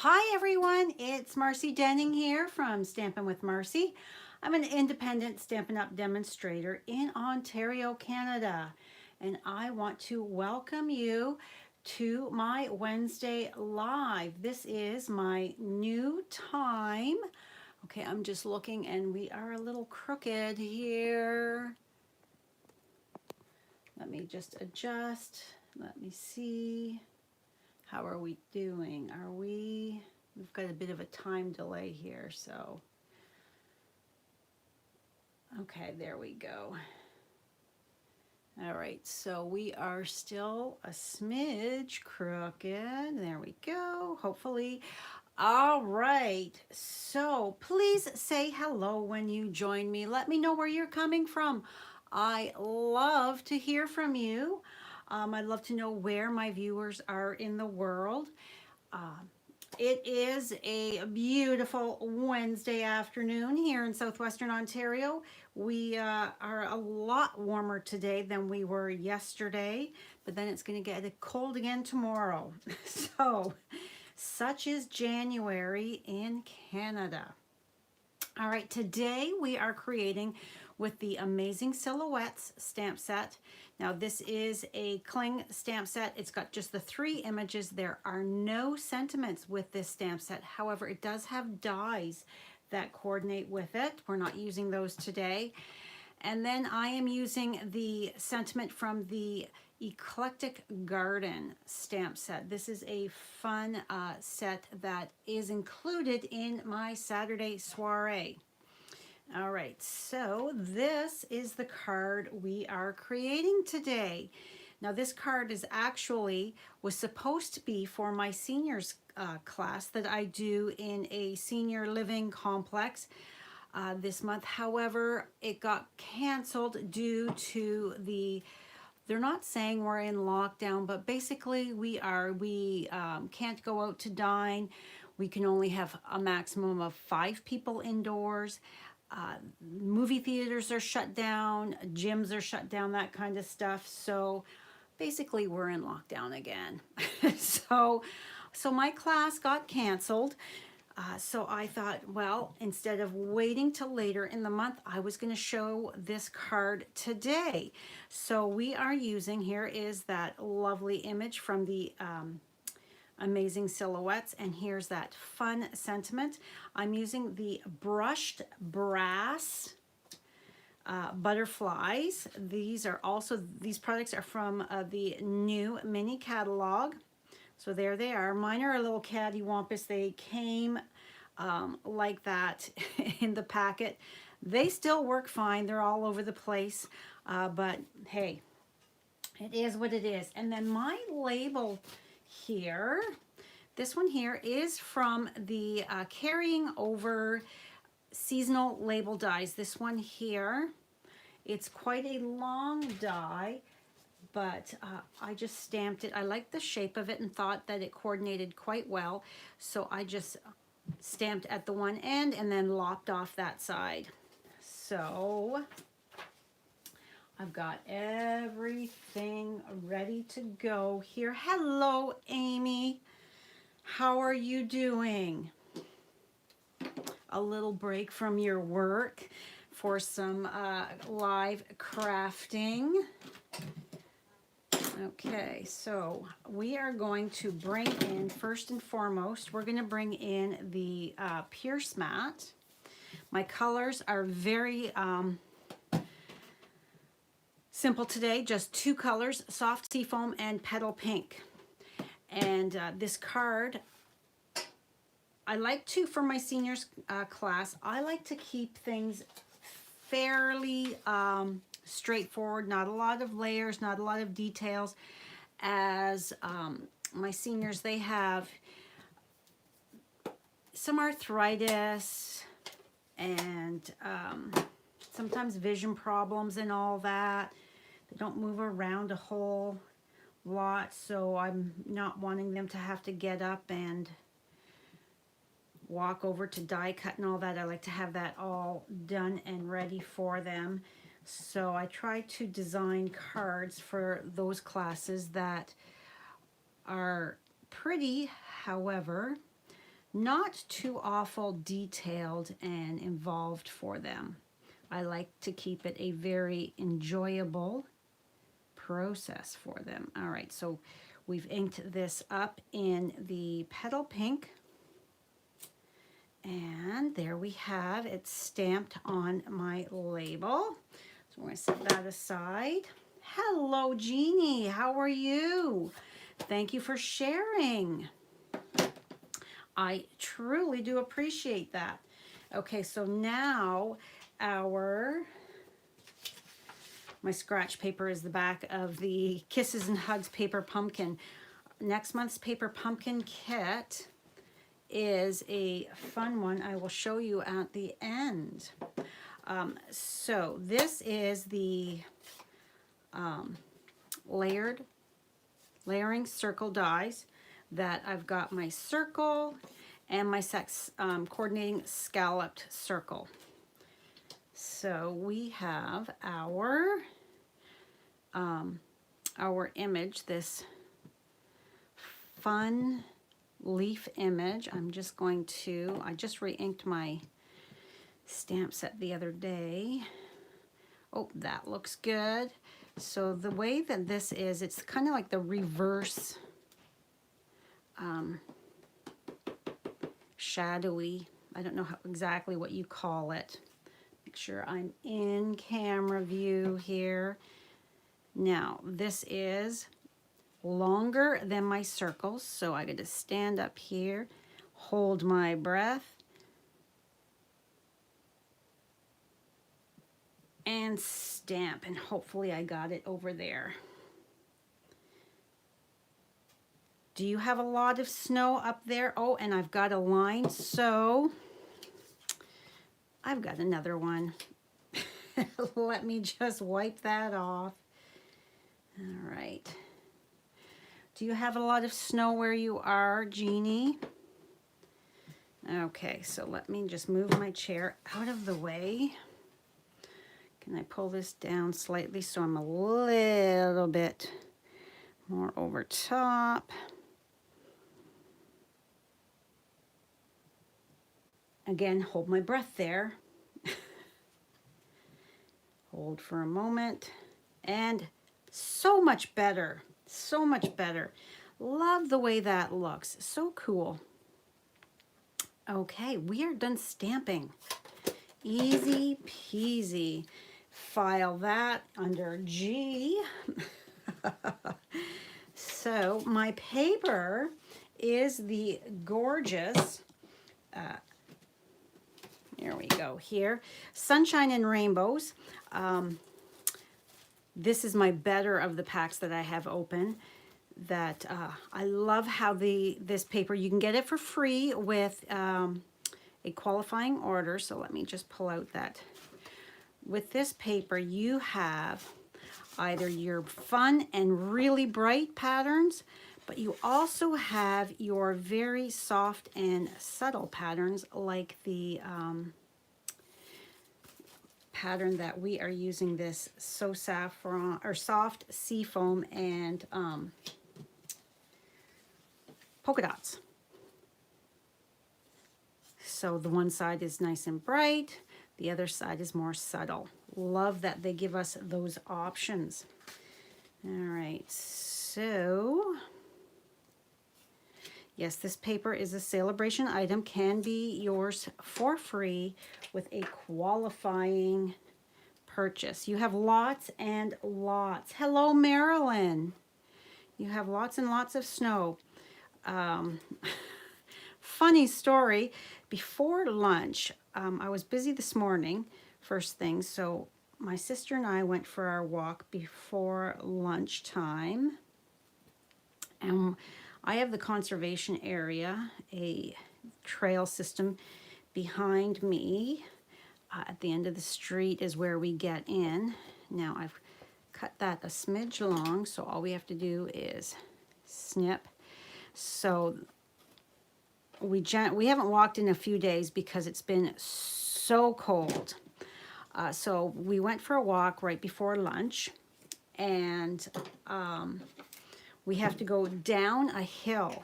Hi everyone, it's Marcy Denning here from Stampin' with Marcy. I'm an independent Stampin' Up! Demonstrator in Ontario, Canada, and I want to welcome you to my Wednesday Live. This is my new time. Okay, I'm just looking and we are a little crooked here. Let me just adjust. Let me see. How are we doing? We've got a bit of a time delay here, so. Okay, there we go. All right, so we are still a smidge crooked. There we go, hopefully. All right, so please say hello when you join me. Let me know where you're coming from. I love to hear from you. I'd love to know where my viewers are in the world. It is a beautiful Wednesday afternoon here in southwestern Ontario. We are a lot warmer today than we were yesterday, but then it's going to get cold again tomorrow. So, such is January in Canada. All right, today we are creating with the Amazing Silhouettes stamp set. Now this is a cling stamp set. It's got just the 3 images. There are no sentiments with this stamp set. However, it does have dies that coordinate with it. We're not using those today. And then I am using the sentiment from the Eclectic Garden stamp set. This is a fun set that is included in my Saturday soiree. All right, so this is the card we are creating today. Now this card was supposed to be for my seniors class that I do in a senior living complex this month. However, it got canceled due to they're not saying we're in lockdown, but basically we can't go out to dine. We can only have a maximum of 5 people indoors. Movie theaters are shut down, gyms are shut down, that kind of stuff. So basically we're in lockdown again. so my class got canceled. So I thought, well, instead of waiting till later in the month, I was going to show this card today. So we are using, here is that lovely image from the Amazing Silhouettes, and here's that fun sentiment. I'm using the brushed brass butterflies. These products are from the new mini catalog. So there they are. Mine are a little cattywampus. They came like that in the packet. They still work fine. They're all over the place. But hey, it is what it is. And then my label here, this one here is from the Carrying Over seasonal label dies. This one here, it's quite a long die, but I just stamped it. I liked the shape of it and thought that it coordinated quite well. So I just stamped at the one end and then lopped off that side. So I've got everything ready to go here. Hello, Amy. How are you doing? A little break from your work for some live crafting. Okay, so we are going to bring in, first and foremost, we're going to bring in the Pierce mat. My colors are very simple today, just 2 colors, soft seafoam and petal pink. And this card, I like to, for my seniors class, I like to keep things fairly straightforward, not a lot of layers, not a lot of details, as my seniors, they have some arthritis and sometimes vision problems and all that. They don't move around a whole lot, so I'm not wanting them to have to get up and walk over to die cut and all that. I like to have that all done and ready for them. So I try to design cards for those classes that are pretty, however, not too awful detailed and involved for them. I like to keep it a very enjoyable process for them. All right, so we've inked this up in the Petal Pink. And there we have it stamped on my label. So we're going to set that aside. Hello, Jeannie. How are you? Thank you for sharing. I truly do appreciate that. Okay, so now my scratch paper is the back of the Kisses and Hugs paper pumpkin. Next month's paper pumpkin kit is a fun one I will show you at the end. So this is the layering circle dies that I've got my circle and my coordinating scalloped circle. So we have our image, this fun leaf image. I just re-inked my stamp set the other day. Oh, that looks good. So the way that this is, it's kind of like the reverse shadowy. I don't know exactly what you call it. Make sure I'm in camera view here. Now, this is longer than my circles, so I got to stand up here, hold my breath, and stamp, and hopefully I got it over there. Do you have a lot of snow up there? Oh, and I've got a line, so I've got another one. Let me just wipe that off. All right. Do you have a lot of snow where you are, Jeannie? Okay, so let me just move my chair out of the way. Can I pull this down slightly so I'm a little bit more over top? Again, hold my breath there. Hold for a moment. And so much better. So much better. Love the way that looks. So cool. Okay, we are done stamping. Easy peasy. File that under G. So my paper is the gorgeous, here we go here, Sunshine and Rainbows. This is my better of the packs that I have open. That I love how this paper, you can get it for free with a qualifying order. So let me just pull out that. With this paper, you have either your fun and really bright patterns, but you also have your very soft and subtle patterns, like the pattern that we are using, this So Saffron, or Soft Seafoam and polka dots. So the one side is nice and bright, the other side is more subtle. Love that they give us those options. All right, so yes, this paper is a celebration item, can be yours for free with a qualifying purchase. You have lots and lots. Hello, Marilyn. You have lots and lots of snow. Funny story, before lunch, I was busy this morning, first thing, so my sister and I went for our walk before lunchtime, and I have the conservation area, a trail system behind me. At the end of the street is where we get in. Now I've cut that a smidge long, so all we have to do is snip. So we haven't walked in a few days because it's been so cold. So we went for a walk right before lunch, and we have to go down a hill.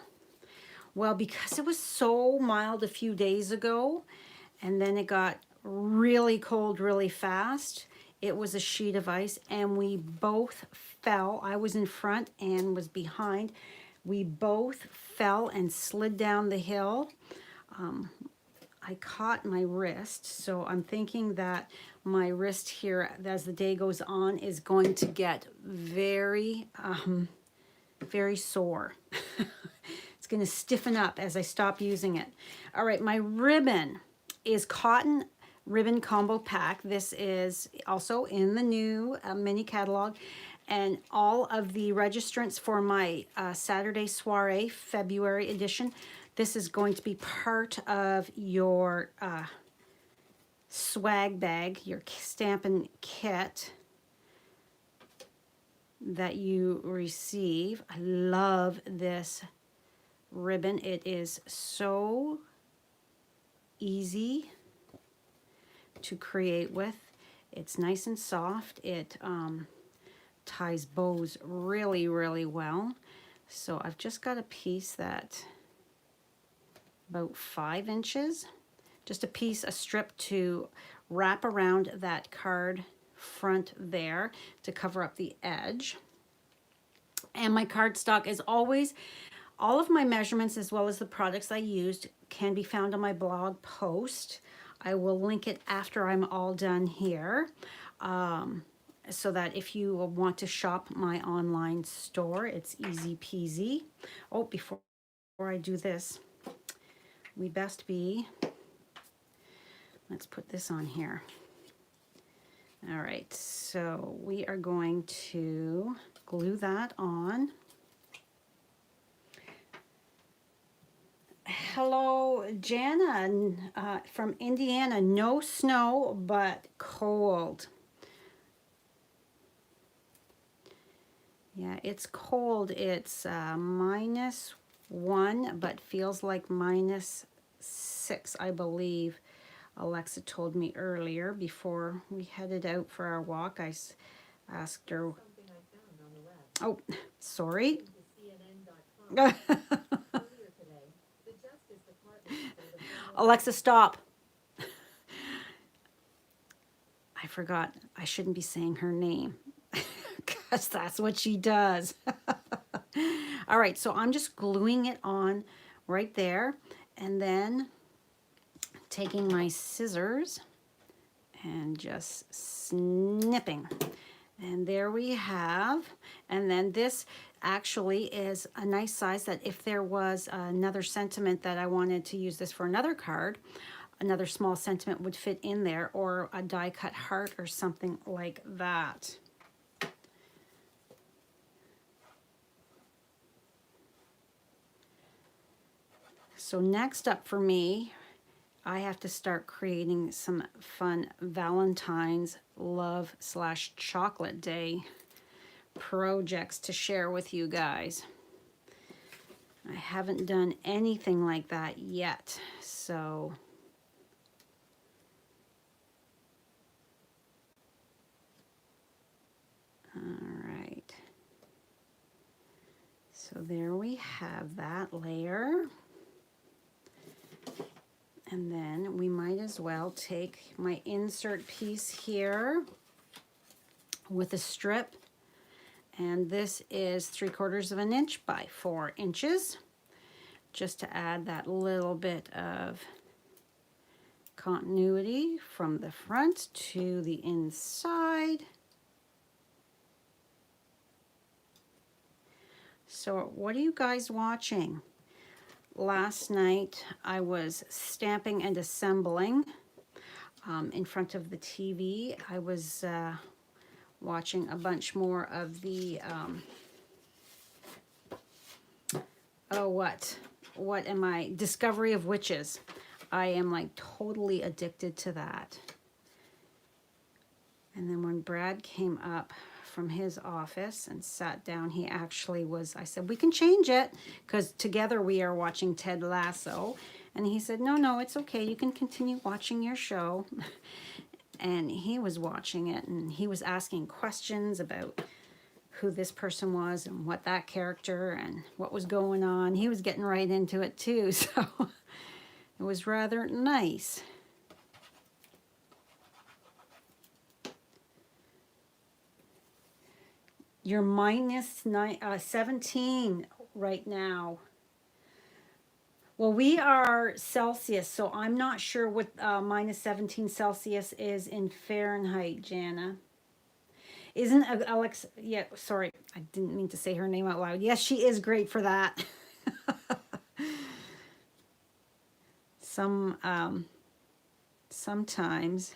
Well, because it was so mild a few days ago, and then it got really cold really fast, it was a sheet of ice, and we both fell. I was in front and was behind. We both fell and slid down the hill. I caught my wrist, so I'm thinking that my wrist here, as the day goes on, is going to get very, very sore. It's going to stiffen up as I stop using it. All right, my ribbon is cotton ribbon combo pack. This is also in the new mini catalog. And all of the registrants for my Saturday Soiree February edition, this is going to be part of your swag bag, your Stampin' kit that you receive. I love this ribbon. It is so easy to create with. It's nice and soft. It ties bows really, really well. So I've just got a piece that about 5 inches, just a piece, a strip to wrap around that card front there to cover up the edge. And my cardstock, is always, all of my measurements as well as the products I used can be found on my blog post. I will link it after I'm all done here, so that if you want to shop my online store, it's easy peasy. Oh, before I do this, we best be, let's put this on here. All right, so we are going to glue that on. Hello, Jana, from Indiana. No snow, but cold. Yeah, it's cold. It's -1, but feels like -6, I believe. Alexa told me earlier before we headed out for our walk. I asked her. Oh, sorry. Alexa, stop. I forgot. I shouldn't be saying her name because that's what she does. All right, so I'm just gluing it on right there, and then taking my scissors and just snipping. And there we have. And then this actually is a nice size that if there was another sentiment that I wanted to use this for another card, another small sentiment would fit in there, or a die cut heart or something like that. So next up for me, I have to start creating some fun Valentine's love / chocolate day projects to share with you guys. I haven't done anything like that yet, so all right. So there we have that layer. And then we might as well take my insert piece here with a strip. And this is 3/4 of an inch by 4 inches, just to add that little bit of continuity from the front to the inside. So what are you guys watching? Last night I was stamping and assembling in front of the TV. I was watching a bunch more of the, what am I? Discovery of Witches. I am like totally addicted to that. And then when Brad came up from his office and sat down, he actually was, I said, we can change it, because together we are watching Ted Lasso. And he said, no, it's okay. You can continue watching your show. And he was watching it, and he was asking questions about who this person was and what that character and what was going on. He was getting right into it too, so it was rather nice. You're minus 17 right now. Well, we are Celsius, so I'm not sure what minus 17 Celsius is in Fahrenheit, Jana. Isn't Alex? Yeah, sorry, I didn't mean to say her name out loud. Yes, she is great for that. Sometimes.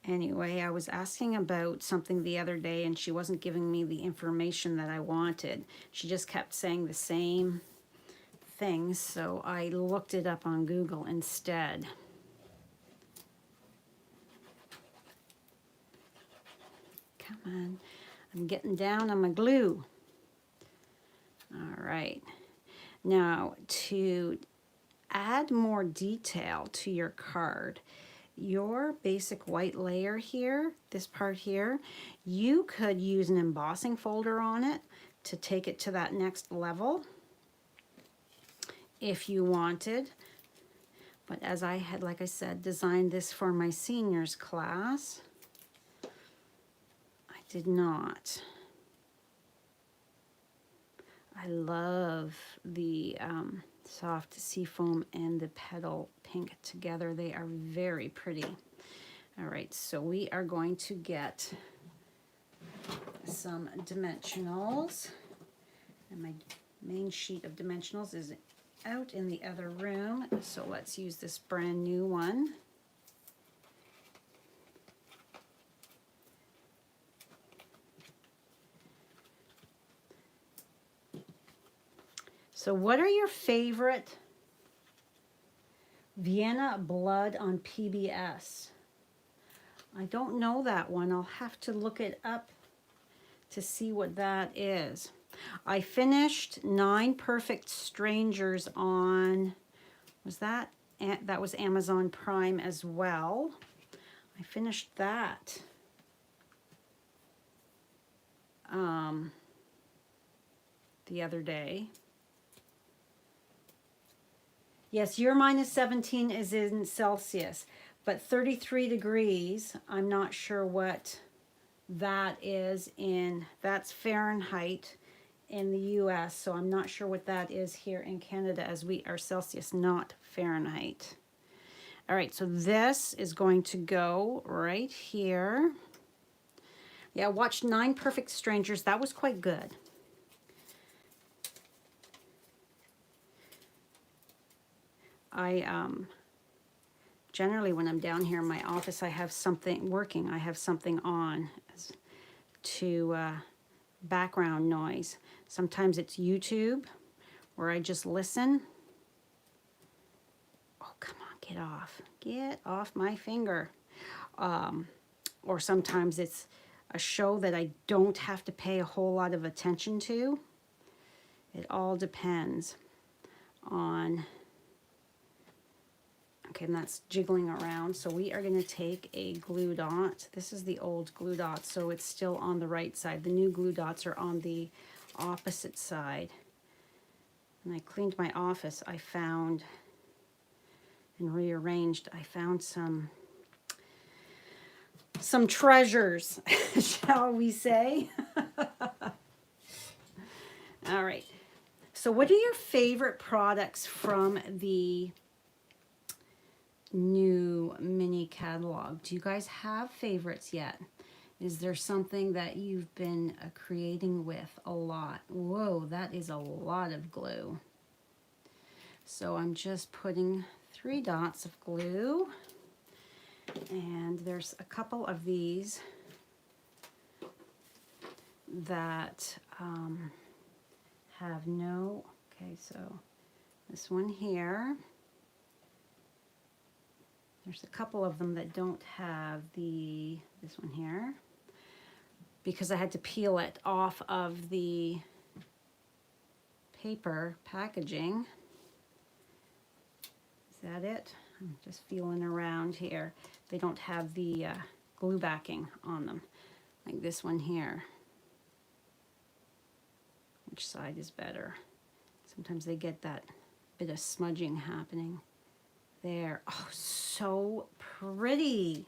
Anyway, I was asking about something the other day and she wasn't giving me the information that I wanted. She just kept saying the same things, so I looked it up on Google instead. Come on, I'm getting down on my glue. All right, now to add more detail to your card, your basic white layer here, this part here, you could use an embossing folder on it to take it to that next level if you wanted. But as I had, like I said, designed this for my seniors class, I did not. I love the soft seafoam and the petal pink together. They are very pretty. All right, so we are going to get some dimensionals. And my main sheet of dimensionals is out in the other room. So let's use this brand new one. So what are your favorite Vienna Blood on PBS? I don't know that one. I'll have to look it up to see what that is. I finished 9 Perfect Strangers on, that was Amazon Prime as well. I finished that. The other day. Yes, your minus 17 is in Celsius, but 33 degrees, I'm not sure what that is in, that's Fahrenheit in the US, so I'm not sure what that is here in Canada, as we are Celsius, not Fahrenheit. All right, so this is going to go right here. Yeah, I watched 9 Perfect Strangers. That was quite good. I generally, when I'm down here in my office, I have something working. I have something on to background noise. Sometimes it's YouTube, where I just listen. Oh, come on, get off. Get off my finger. Or sometimes it's a show that I don't have to pay a whole lot of attention to. It all depends on... Okay, and that's jiggling around. So we are going to take a glue dot. This is the old glue dot, so it's still on the right side. The new glue dots are on the opposite side. When I cleaned my office, I found and rearranged, I found some treasures, shall we say. All right. So what are your favorite products from the new mini catalog? Do you guys have favorites yet? Is there something that you've been creating with a lot? Whoa, that is a lot of glue. So I'm just putting 3 dots of glue, and there's a couple of these that have no, okay, so this one here, there's a couple of them that don't have this one here, because I had to peel it off of the paper packaging. Is that it? I'm just feeling around here. They don't have the glue backing on them, like this one here. Which side is better? Sometimes they get that bit of smudging happening. There. Oh, so pretty.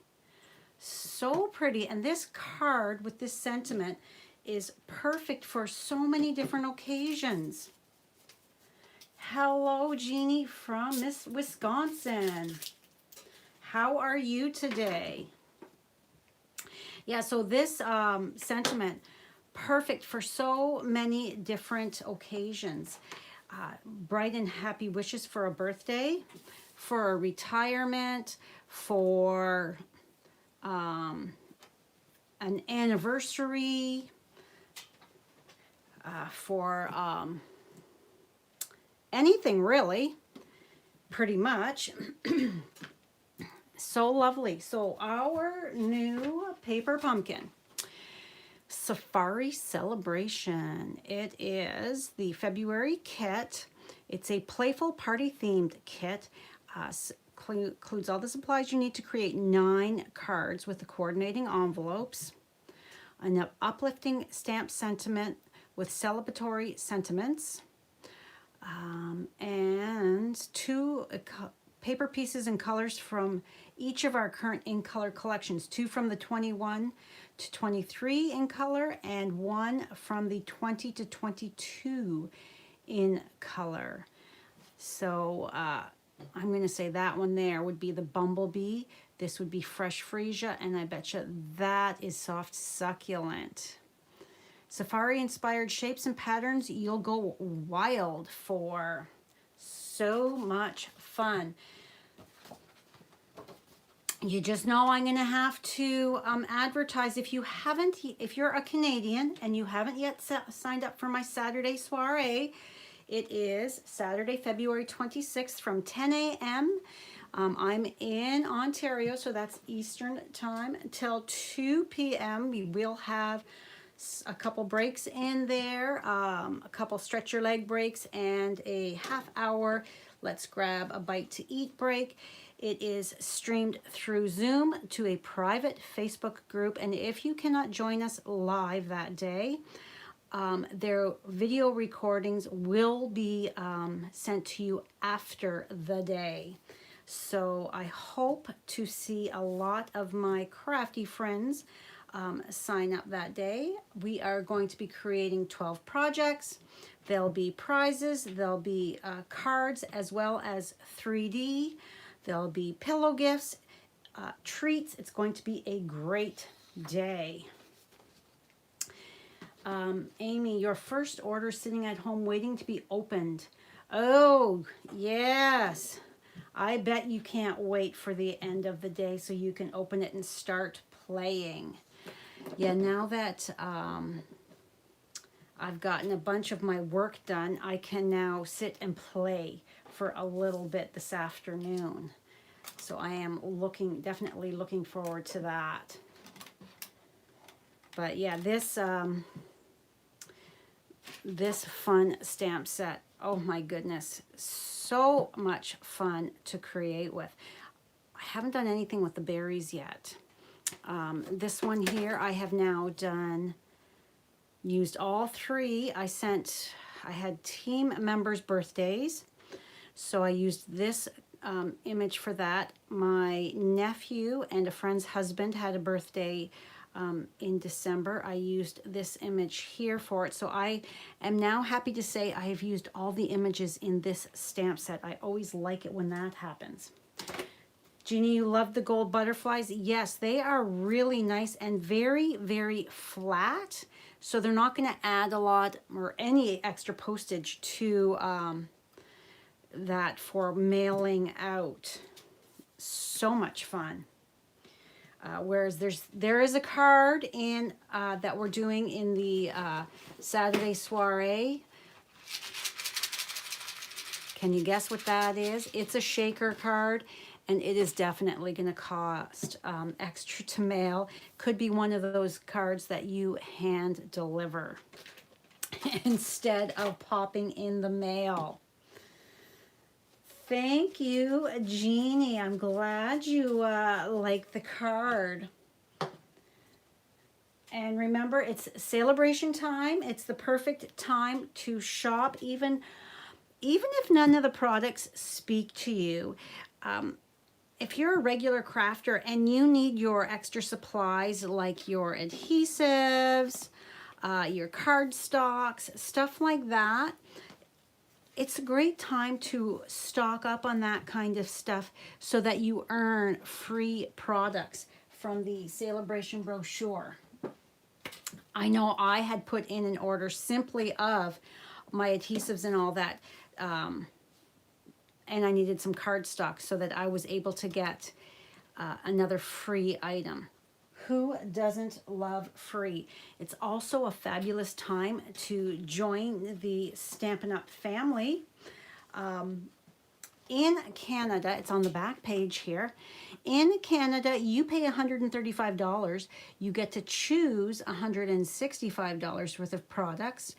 So pretty. And this card with this sentiment is perfect for so many different occasions. Hello, Jeannie from Miss Wisconsin. How are you today? Yeah, so this sentiment, perfect for so many different occasions. Bright and happy wishes for a birthday, for a retirement, for an anniversary, for anything really, pretty much. So lovely. So our new paper pumpkin, Safari Celebration. It is the February kit. It's a playful party-themed kit. Includes all the supplies you need to create 9 cards with the coordinating envelopes, an uplifting stamp sentiment with celebratory sentiments, and 2 paper pieces and colors from each of our current in color collections, 2 from the 21 to 23 in color and 1 from the 20 to 22 in color. So I'm going to say that one there would be the Bumblebee. This would be Fresh Freesia, and I bet you that is Soft Succulent. Safari inspired shapes and patterns you'll go wild for. So much fun. You just know I'm going to have to advertise. If you're a Canadian and you haven't yet signed up for my Saturday soiree, it is Saturday, February 26th from 10 a.m. I'm in Ontario, so that's Eastern time, till 2 p.m. We will have a couple breaks in there, a couple stretch your leg breaks, and a half-hour let's grab a bite to eat break. It is streamed through Zoom to a private Facebook group, and if you cannot join us live that day, their video recordings will be sent to you after the day. So I hope to see a lot of my crafty friends sign up that day. We are going to be creating 12 projects. There'll be prizes, there'll be cards, as well as 3D. There'll be pillow gifts, treats. It's going to be a great day. Amy, your first order sitting at home waiting to be opened. Oh, yes. I bet you can't wait for the end of the day so you can open it and start playing. Yeah, now that I've gotten a bunch of my work done, I can now sit and play for a little bit this afternoon. So I am definitely looking forward to that. But yeah, this fun stamp set, oh my goodness, so much fun to create with. I haven't done anything with the berries yet. This one here, I have now used all 3. I had team members' birthdays, so I used this image for that. My nephew and a friend's husband had a birthday in December. I used this image here for it. So I am now happy to say I have used all the images in this stamp set. I always like it when that happens. Jeannie, you love the gold butterflies? Yes, they are really nice and very, very flat. So they're not going to add a lot or any extra postage to that for mailing out. So much fun. Whereas there is a card in that we're doing in the Saturday soiree. Can you guess what that is? It's a shaker card, and it is definitely going to cost extra to mail. Could be one of those cards that you hand deliver instead of popping in the mail. Thank you, Jeannie. I'm glad you like the card. And remember, it's celebration time. It's the perfect time to shop, even if none of the products speak to you. If you're a regular crafter and you need your extra supplies like your adhesives, your cardstocks, stuff like that, it's a great time to stock up on that kind of stuff so that you earn free products from the celebration brochure. I know I had put in an order simply of my adhesives and all that, and I needed some cardstock so that I was able to get another free item. Who doesn't love free? It's also a fabulous time to join the Stampin' Up family. In Canada, it's on the back page here. In Canada, you pay $135. You get to choose $165 worth of products.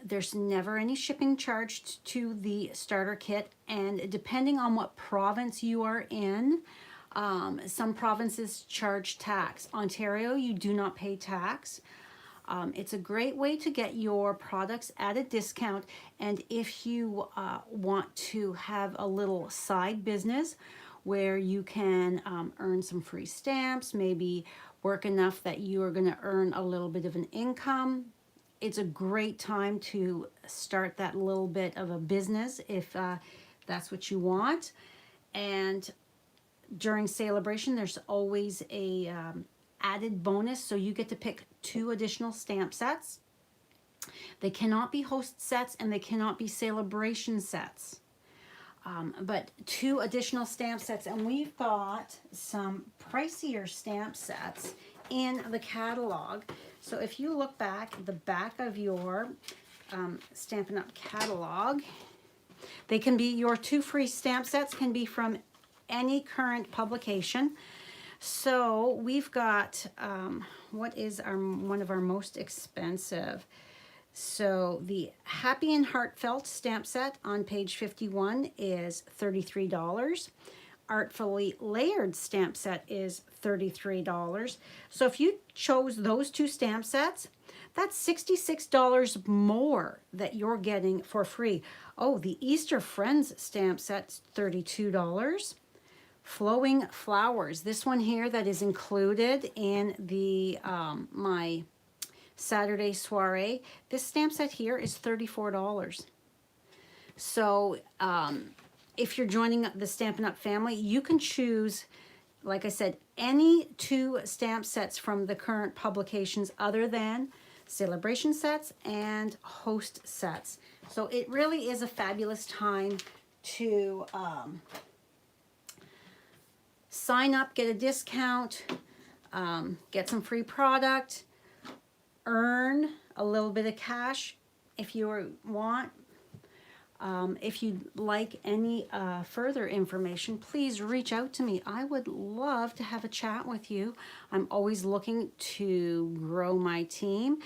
There's never any shipping charged to the starter kit, and depending on what province you are in, some provinces charge tax. Ontario, you do not pay tax. It's a great way to get your products at a discount, and if you want to have a little side business where you can earn some free stamps, maybe work enough that you are going to earn a little bit of an income, it's a great time to start that little bit of a business if that's what you want. And during celebration, there's always a added bonus, so you get to pick 2 additional stamp sets. They cannot be host sets and they cannot be celebration sets, but 2 additional stamp sets. And we've got some pricier stamp sets in the catalog. So if you look back at the back of your Stampin' Up catalog, they can be, your 2 free stamp sets can be from any current publication. So we've got, what is one of our most expensive? So the Happy and Heartfelt stamp set on page 51 is $33. Artfully Layered stamp set is $33. So if you chose those 2 stamp sets, that's $66 more that you're getting for free. Oh, the Easter Friends stamp set's $32. Flowing Flowers, this one here that is included in the my Saturday soiree, this stamp set here is $34. So if you're joining the Stampin' Up family, you can choose, like I said, any 2 stamp sets from the current publications other than celebration sets and host sets. So it really is a fabulous time to sign up, get a discount, get some free product, earn a little bit of cash if you want. If you'd like any further information, please reach out to me. I would love to have a chat with you. I'm always looking to grow my team.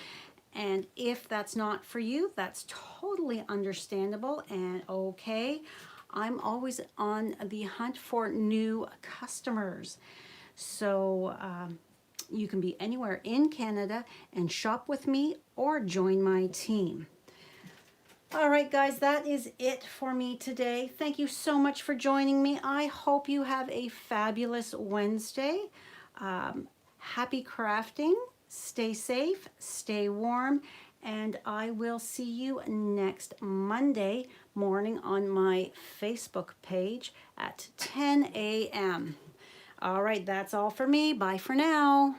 And if that's not for you, that's totally understandable and okay. I'm always on the hunt for new customers. So you can be anywhere in Canada and shop with me or join my team. All right, guys, that is it for me today. Thank you so much for joining me. I hope you have a fabulous Wednesday. Happy crafting. Stay safe, stay warm, and I will see you next Monday morning on my Facebook page at 10 a.m. All right, that's all for me. Bye for now.